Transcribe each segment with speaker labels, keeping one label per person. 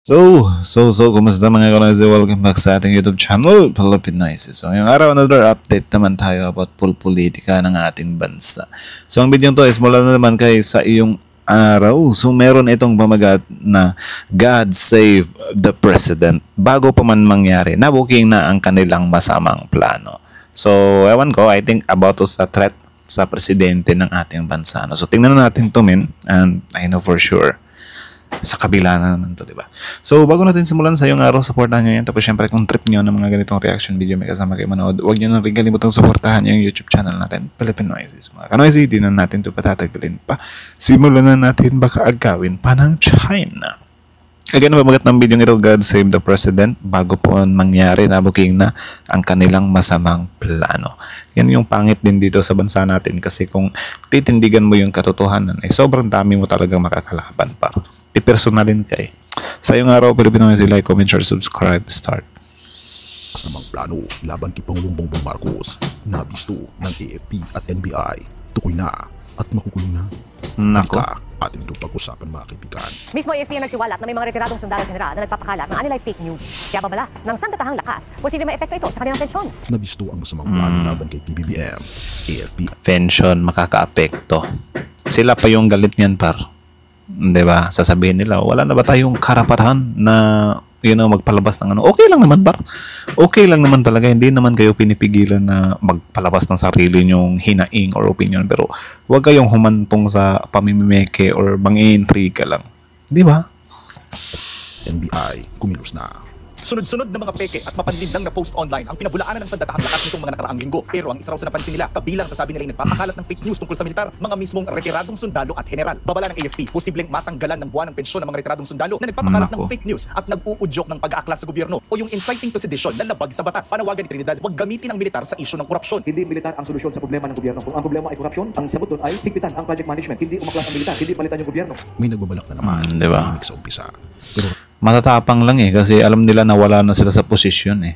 Speaker 1: Kumusta mga kanoise? Welcome back sa ating YouTube channel, Philippinoises. So, ngayong araw, another update naman tayo about politika ng ating bansa. So, ang video to is mula na naman kay sa iyong araw. So, meron itong pamagat na God Save the President. Bago pa man mangyari, nabuking na ang kanilang masamang plano. So, ewan ko, I think about to sa threat sa presidente ng ating bansa. So, tingnan na natin to, men. And I know for sure sa kabila na naman to, diba? So, bago natin simulan sa yung araw, supportahan nyo yan. Tapos, syempre, kung trip nyo ng mga ganitong reaction video, may kasama kayo manood, huwag nyo nang rin kalimutang supportahan yung YouTube channel natin, Philippinoises. Mga kanoise, di na natin ito patatagalin pa. Simulan na natin, baka agawin pa ng China. Again, pamagat ng video ito, God Save the President. Bago po mangyari, nabuking na ang kanilang masamang plano. Yan yung pangit din dito sa bansa natin kasi kung titindigan mo yung katotohanan, ay sobrang dami mo talagang makakalaban pa. Ipersonalin ka eh. Sa iyong araw, Pilipinas, like, comment, share, subscribe, start.
Speaker 2: Masamang plano laban kay Pangulong Bongbong Marcos, nabisto ng AFP at NBI, tukoy na at makukulong na.
Speaker 1: Nako.
Speaker 2: Ating itong pag-usapan mga kaibigan.
Speaker 3: Mismo AFP ang nagsiwalat na may mga retiradong sundalo general na nagpapakalat ng anilay fake news. Kaya babala ng sandatahang lakas, posibleng may epekto ito sa kanilang pensyon.
Speaker 2: Nabisto ang masamang plano laban kay PBBM, AFP
Speaker 1: Pension, makaka-apekto. Sila pa yung galit niyan, par. Diba? Sasabihin nila, wala na ba tayong karapatan na magpalabas ng ano? Okay lang naman, par. Okay lang naman talaga. Hindi naman kayo pinipigilan na magpalabas ng sarili nyong hinaing or opinion. Pero huwag kayong humantong sa pamimimeke or mang-i-intrigue lang. Di ba?
Speaker 2: NBI kumilos na.
Speaker 4: Sunod-sunod na mga peke at mapanlinlang na post online ang pinabulaanan ng sandatahang lakas nitong mga nakaraang linggo. Pero ang isa raw sa napansin nila, kabilang sa sabi nila nagpapakalat ng fake news tungkol sa militar, mga mismong retiradong sundalo at general. Babala ng AFP, posibleng matanggalan ng buwan ng pensyon ng mga retiradong sundalo na nagpapakalat ng fake news at nag-uudyok ng pag-aaklas sa gobyerno o yung inciting to sedition na labag sa batas. Panawagan ni Trinidad, huwag gamitin ang militar sa isyu ng korupsyon.
Speaker 5: Hindi militar ang solusyon sa problema ng gobyerno. Kung ang problema ay korupsyon, ang sagot doon ay higpitan ang project management. Hindi umaklas ang militar, hindi palitan yung gobyerno.
Speaker 2: May nagbabalak na naman,
Speaker 1: diba?
Speaker 2: sa umpisa. Pero
Speaker 1: Matatapang lang eh kasi alam nila na wala na sila sa posisyon eh.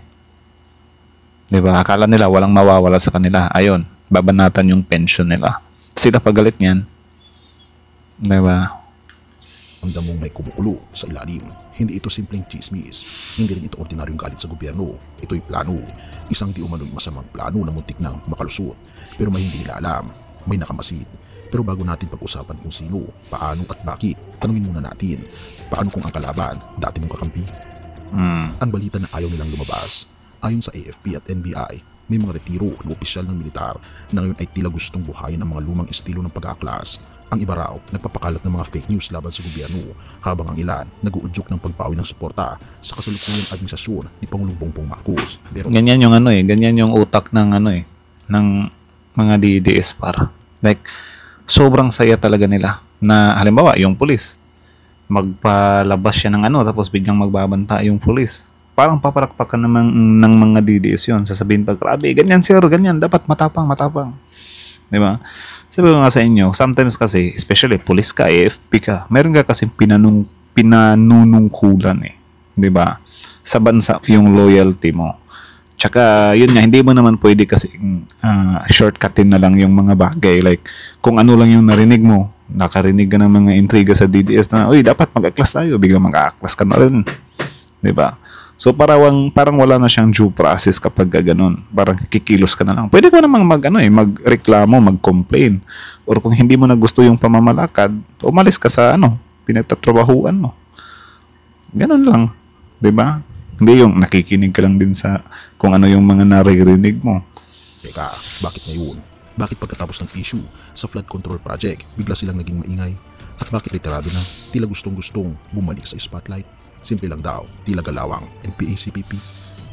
Speaker 1: 'Di ba? Akala nila walang mawawala sa kanila. Ayun, babanatan yung pension nila. Sila pagalit niyan. 'Di ba?
Speaker 2: ang damong may kumukulo sa ilalim. Hindi ito simpleng chismis. Hindi rin ito ordinaryong galit sa gobyerno. Ito'y plano. Isang di umano'y masamang plano na muntik nang makalusot. Pero may hindi nila alam. May nakamasid. Pero bago natin pag-usapan kung sino, paano at bakit, tanungin muna natin, paano kung ang kalaban, dati mong kakampi? Ang balita na ayaw nilang lumabas. Ayon sa AFP at NBI, may mga retiro ng opisyal ng militar na ngayon ay tila gustong buhayin ang mga lumang estilo ng pag-aaklas. Ang iba raw, nagpapakalat ng mga fake news laban sa gobyerno, habang ang ilan nag-uudyok ng pagpawi ng suporta sa kasalukuyang administrasyon ni Pangulong Bongbong Marcos. Pero
Speaker 1: ganyan yung ganyan yung utak ng ng mga DDS par. Like, sobrang saya talaga nila na halimbawa yung pulis magpalabas siya ng tapos biglang magbabanta yung pulis. Parang paparakpakan naman ng mga DDS yun. Sasabihin pa, grabe, ganyan sir, ganyan. Dapat matapang. Di ba? Sabi ko nga sa inyo, sometimes kasi, especially pulis ka, AFP ka, meron ka kasi pinanunungkulan eh. Di ba? Sa bansa, yung loyalty mo. Tsaka, yun nga, hindi mo naman pwede kasi shortcutin na lang yung mga bagay. Like, kung ano lang yung narinig mo, nakarinig ka ng mga intriga sa DDS na, uy, dapat mag-aklas tayo, biglang mag-aklas ka na rin. Diba? So, parang wala na siyang due process kapag gano'n. Parang kikilos ka na lang. Pwede ka namang magreklamo, mag-complain. Or kung hindi mo na gusto yung pamamalakad, umalis ka sa pinagtatrabahuan mo. Ganun lang. Diba? Hindi yung nakikinig ka lang din sa kung ano yung mga naririnig mo.
Speaker 2: teka, bakit ngayon? Bakit pagkatapos ng issue sa flood control project, bigla silang naging maingay? At bakit retirado na, tila gustong-gustong bumalik sa spotlight? Simple lang daw, tila galawang NPA-CPP.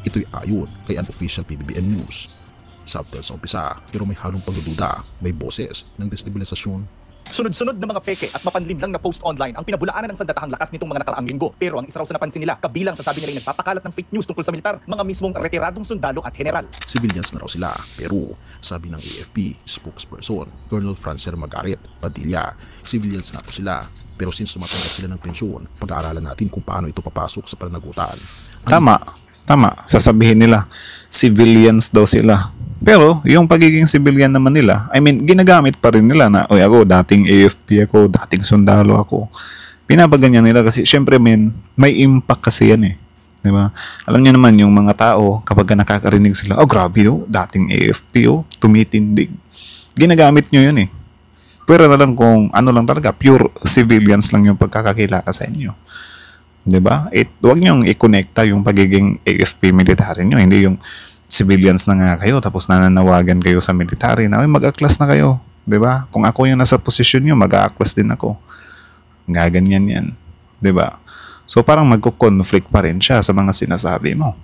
Speaker 2: Ito'y ayon kay unofficial PBBM News. Subtle sa umpisa, pero may halong pagdududa, may boses ng destabilisasyon.
Speaker 4: Sunod-sunod na mga peke at mapanlinlang na post online ang pinabulaanan ng sandatahang lakas nitong mga nakaraang linggo. Pero ang isa raw sa napansin nila, kabilang sa sabi nila nagpapakalat ng fake news tungkol sa militar, mga mismong retiradong sundalo at general.
Speaker 2: Civilians na raw sila, pero sabi ng AFP spokesperson, Colonel Francer Magaret Padilla, civilians na po sila. Pero since tumatanggap sila ng pensyon, pag-aaralan natin kung paano ito papasok sa pananagutan.
Speaker 1: Tama. Sasabihin nila, civilians daw sila. Pero, yung pagiging civilian naman nila, I mean, ginagamit pa rin nila na, oy, ako, dating AFP ako, dating sundalo ako. Pinapaganyan nila kasi syempre may impact kasi yan eh. Di ba? Alam niyo naman yung mga tao kapag nakakarinig sila, oh grabe oh, dating AFP oh, tumitindig. Ginagamit nyo yun eh. Pero na lang kung ano lang talaga, pure civilians lang yung pagkakakilala sa inyo. 'Di ba? Huwag niyo i-connecta yung pagiging AFP military niyo, hindi yung civilians na nga kayo tapos nananawagan kayo sa military na mag-aklas na kayo, 'di ba? Kung ako yung nasa posisyon niyo, mag-aaklas din ako. Gaganyan 'yan, 'di ba? So parang magko-conflict pa rin siya sa mga sinasabi mo.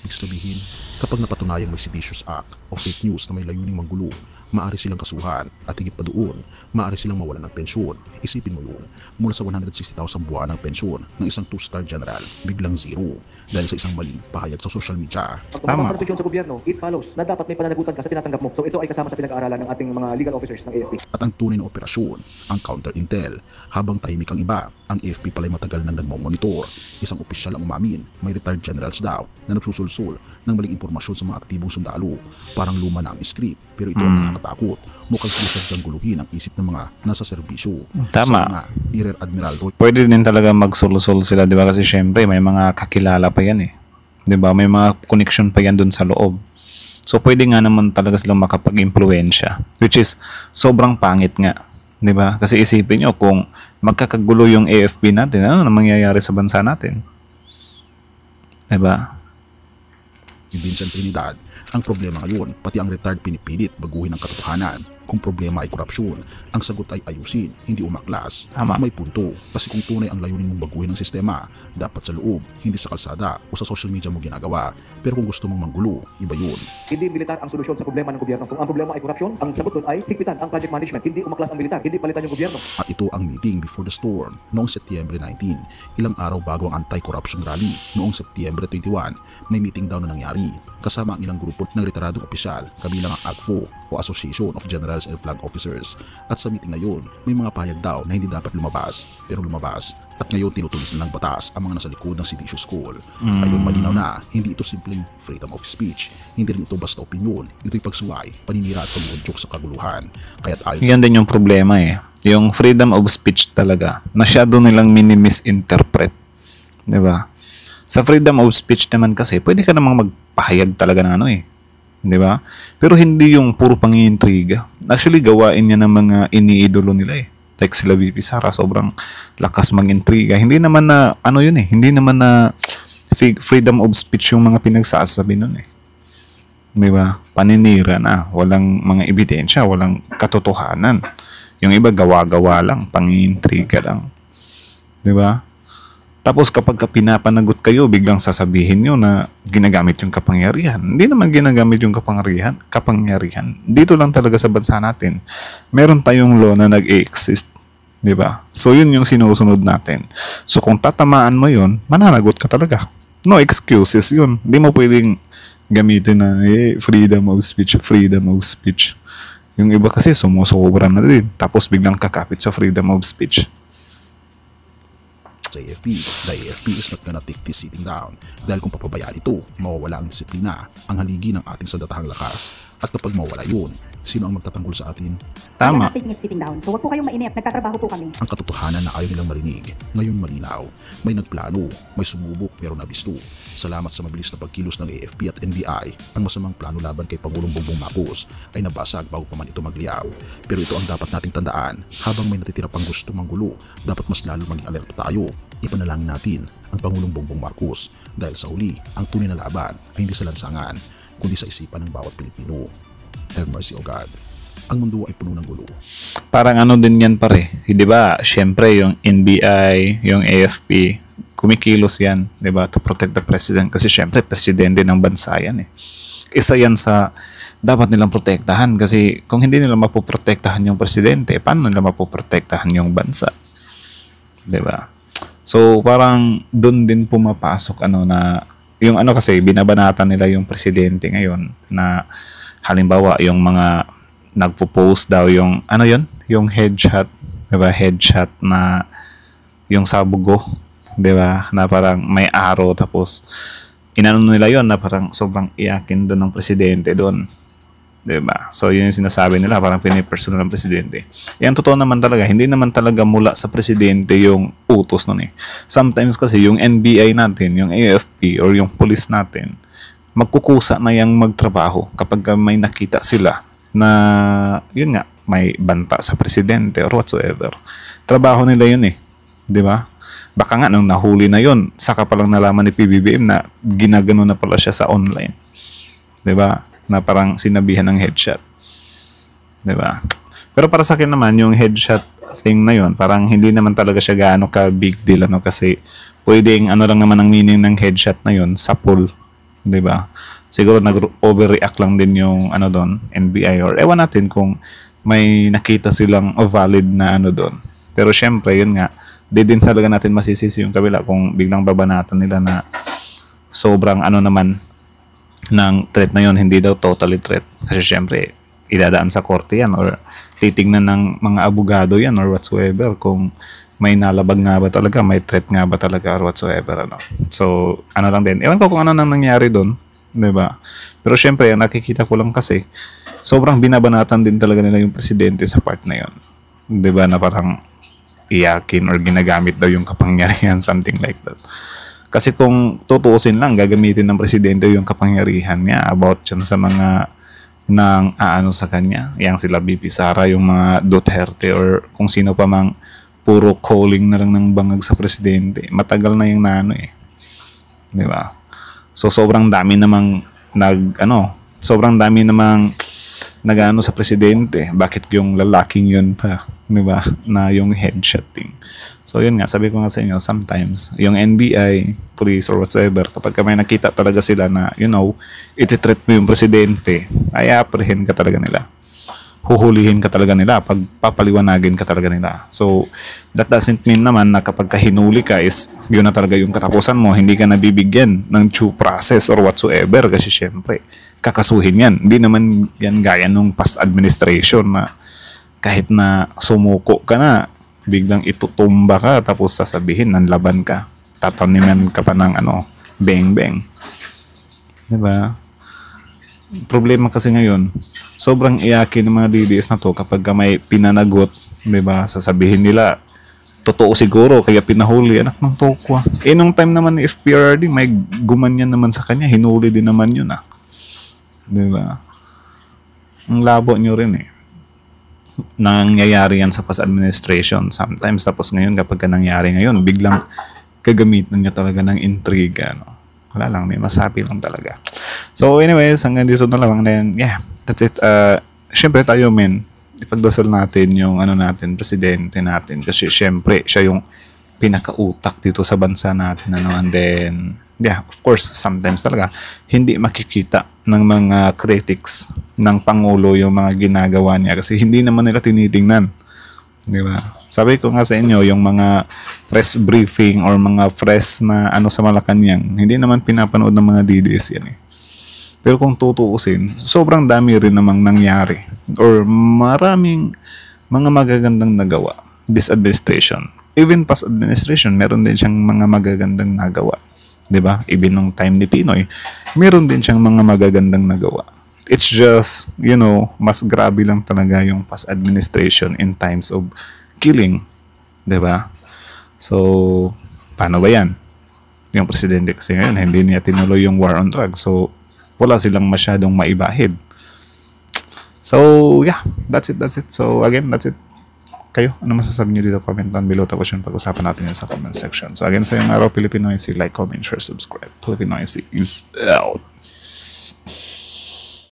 Speaker 2: Ibig sabihin, kapag napatunayang may seditious act o fake news na may layuning manggulo, maaari silang kasuhan at higit pa doon, maaari silang mawalan ng pensyon. Isipin mo yun, mula sa 160,000 buwan ng pensyon ng isang 2-star general, biglang zero dahil sa isang maling pahayag sa social media.
Speaker 5: Pag
Speaker 1: Tama.
Speaker 5: tumama ka sa gobyerno, it follows na dapat may pananagutan ka sa tinatanggap mo. So ito ay kasama sa pinag-aaralan ng ating mga legal officers ng AFP.
Speaker 2: At ang tunay na operasyon, ang counter-intel. Habang tahimik ang iba, ang AFP pala'y matagal nang nagmamonitor. Isang opisyal ang umamin, may retired generals daw na nagsusulsul ng maling impormasyon sa mga aktibong sundalo. Parang luma na ang script, pero ito ang nakakatakot. Mukhang sinasadyang guluhin ang isip ng mga nasa serbisyo.
Speaker 1: Tama.
Speaker 2: Sabi nga ni Rear Admiral Roy
Speaker 1: Pwede din talaga magsul-sul sila, 'di ba? Kasi syempre may mga kakilala pa yan eh. 'Di ba? May mga connection pa yan doon sa loob. So pwede nga naman talaga silang makapag-impluwensya, which is sobrang pangit nga, 'di ba? Kasi isipin niyo kung magkakagulo yung AFP natin, ano na mangyayari sa bansa natin? 'Di ba?
Speaker 2: Vincent Trinidad. Ang problema ngayon, pati ang retired pinipilit baguhin ang katotohanan. Kung problema ay korupsyon, ang sagot ay ayusin, hindi umaklas.
Speaker 1: Tama.
Speaker 2: May punto, kasi kung tunay ang layunin mong baguhin ang sistema, dapat sa loob, hindi sa kalsada o sa social media mo ginagawa. Pero kung gusto mong manggulo, iba yun.
Speaker 5: Hindi militar ang solusyon sa problema ng gobyerno. Kung ang problema ay korupsyon, ang sagot doon ay higpitan ang project management. Hindi umaklas ang militar, hindi palitan yung gobyerno.
Speaker 2: At ito ang meeting before the storm noong Setyembre 19, ilang araw bago ang anti-corruption rally noong Setyembre 21. May meeting daw na nangyari kasama ang ilang grupo ng retiradong opisyal kabilang ang AGFO o Association of Generals and Flag Officers. At sa meeting na yun, may mga payag daw na hindi dapat lumabas, pero lumabas. At ngayon tinutulis na ng batas ang mga nasa likod ng seditious call. Ayun, malinaw na, hindi ito simpleng freedom of speech. Hindi rin ito basta opinyon. Ito'y pagsuway, paninira at pag-udyok sa kaguluhan. Kaya't ayon
Speaker 1: Yan din yung problema eh. Yung freedom of speech talaga, masyado nilang mini-misinterpret. 'Di ba? Sa freedom of speech naman kasi, pwede ka namang magpahayag talaga ng ano eh. 'Di ba? Pero hindi yung puro pangintriga. Actually, gawain niya ng mga iniidolo nila eh. Like sila VP Sara, sobrang lakas mag-intriga. Hindi naman na, ano yun eh, hindi naman na freedom of speech yung mga pinagsasabi nun eh. 'Di ba? Paninira na, walang mga ebidensya, walang katotohanan. Yung iba gawa-gawa lang, pangintriga lang. 'Di ba? Tapos kapag pinapanagot kayo, biglang sasabihin nyo na ginagamit yung kapangyarihan. Hindi naman ginagamit yung kapangyarihan. Dito lang talaga sa bansa natin. Meron tayong law na nag-exist. 'Di ba? So yun yung sinusunod natin. So kung tatamaan mo yun, mananagot ka talaga. No excuses yun. Hindi mo pwedeng gamitin na freedom of speech, freedom of speech. Yung iba kasi sumusobra na din. Tapos biglang kakapit sa freedom of speech.
Speaker 2: sa AFP, the AFP is not gonna take this sitting down dahil kung papabayaan ito, mawawala ang disiplina, ang haligi ng ating sandatahang lakas. At kapag mawala yun, sino ang magtatanggol sa atin?
Speaker 1: Tama.
Speaker 6: We are not taking it sitting down. So wag po kayong mainip. Nagtatrabaho po kami.
Speaker 2: Ang katotohanan na ayaw nilang marinig, ngayon malinaw. May nagplano, may sumubok pero nabisto. Salamat sa mabilis na pagkilos ng AFP at NBI, ang masamang plano laban kay Pangulong Bongbong Marcos ay nabasag bago pa man ito magliyaw. Pero ito ang dapat nating tandaan, habang may natitira pang gusto manggulo, dapat mas lalo maging alerto tayo. Ipanalangin natin ang Pangulong Bongbong Marcos dahil sa huli, ang tunay na laban ay hindi sa lansangan, kundi sa isipan ng bawat Pilipino. Have mercy, O God. Ang mundo ay puno ng gulo.
Speaker 1: Parang ano din yan pare, di ba? Siyempre yung NBI, yung AFP, kumikilos yan, di ba? To protect the president. Kasi siyempre, presidente ng bansa yan eh. Isa yan sa dapat nilang protektahan kasi kung hindi nila mapoprotektahan yung presidente, paano nila mapoprotektahan yung bansa? Di ba? So parang doon din pumapasok ano na yung ano kasi binabanatan nila yung presidente ngayon na halimbawa yung mga nagpo-post daw yung ano yun, yung headshot, 'di ba? Headshot na yung sabugo, 'di ba? Na parang may arrow tapos inano nila yon na parang sobrang iyakin doon ng presidente doon. Diba? So, yun yung sinasabi nila, parang pinipersonal ng presidente. Yan, totoo naman talaga. Hindi naman talaga mula sa presidente yung utos nun eh. Sometimes kasi yung NBI natin, yung AFP, or yung police natin, magkukusa na yung magtrabaho kapag may nakita sila na, yun nga, may banta sa presidente or whatsoever. Trabaho nila yun eh. Diba? Baka nga nung nahuli na yun, saka palang nalaman ni PBBM na ginagano na pala siya sa online. Diba? Na parang sinabihan ng headshot. Diba? Pero para sa akin naman, yung headshot thing na yun, parang hindi naman talaga siya gaano ka big deal, ano, kasi pwedeng ano lang naman ang meaning ng headshot na yun, sapul. Diba? Siguro nag-overreact lang din yung ano doon, NBI, or ewan natin kung may nakita silang valid na ano doon. Pero syempre, yun nga, di din talaga natin masisisi yung kabila kung biglang babanatan nila na sobrang ano naman ng threat na yun, hindi daw totally threat. Kasi syempre, idadaan sa korte yan or titignan ng mga abogado yan or whatsoever kung may nalabag nga ba talaga, may threat nga ba talaga or whatsoever. Ano. So, ano lang din. Ewan ko kung ano nang nangyari doon. Diba? Pero syempre, nakikita ko lang kasi sobrang binabanatan din talaga nila yung presidente sa part na yun. Diba? Na parang iyakin or ginagamit daw yung kapangyarihan, something like that. Kasi kung tutuusin lang, gagamitin ng presidente yung kapangyarihan niya about dyan sa mga nang aano sa kanya. Yang sila BP Sara, yung mga Duterte or kung sino pa mang puro calling na lang ng bangag sa presidente. Matagal na yung nano eh. Di ba? So sobrang dami namang sobrang dami namang nag-ano sa presidente. Bakit yung lalaking yun pa? Di ba? Na yung headshot thing. So yun nga, sabi ko nga sa inyo, sometimes yung NBI, police or whatsoever, kapag may nakita talaga sila na, you know, iti-treat mo yung presidente, ay apprehend ka talaga nila. Huhulihin ka talaga nila, pagpapaliwanagin ka talaga nila. So that doesn't mean naman na kapag hinuli ka is yun na talaga yung katapusan mo, hindi ka nabibigyan ng due process or whatsoever kasi syempre, kakasuhin yan. Hindi naman yan gaya nung past administration na kahit na sumuko ka na, biglang itutumba ka tapos sasabihin nanlaban ka. Tataniman ka pa ng beng-beng. Diba? Problema kasi ngayon, sobrang iyakin ng mga DDS na to kapag may pinanagot, diba? Sasabihin nila, totoo siguro, kaya pinahuli, anak ng tokwa. Nung time naman ni FPRD, may gumanyan naman sa kanya, hinuli din naman yun Diba? Ang labo nyo rin nangyayari yan sa past administration sometimes, tapos ngayon kapag nangyari ngayon biglang gagamitan nyo talaga ng intriga, wala lang, may masabi lang talaga. So anyways, hanggang dito na lang, then yeah, that's it. Syempre tayo ipagdasal natin yung natin, presidente natin, kasi syempre siya yung pinakautak dito sa bansa natin, and then yeah, of course, sometimes talaga hindi makikita ng mga critics ng Pangulo yung mga ginagawa niya kasi hindi naman nila tinitingnan. Di ba? Sabi ko nga sa inyo, yung mga press briefing or mga press na sa Malacanang, hindi naman pinapanood ng mga DDS yan Pero kung tutuusin, sobrang dami rin namang nangyari or maraming mga magagandang nagawa this administration. Even past administration, meron din siyang mga magagandang nagawa. Diba? Even nung time ni Pinoy, meron din siyang mga magagandang nagawa. It's just, mas grabe lang talaga yung past administration in times of killing. Diba? So, paano ba yan? Yung presidente kasi ngayon, hindi niya tinuloy yung war on drugs. So, wala silang masyadong maibahid. So, yeah. That's it. So, again, that's it. Kayo, ano masasabi nyo dito? Comment down below, tapos yung pag-usapan natin yan sa comment section. So again, sa yung araw, Filipinoicy, like, comment, share, subscribe. Filipinoicy is out.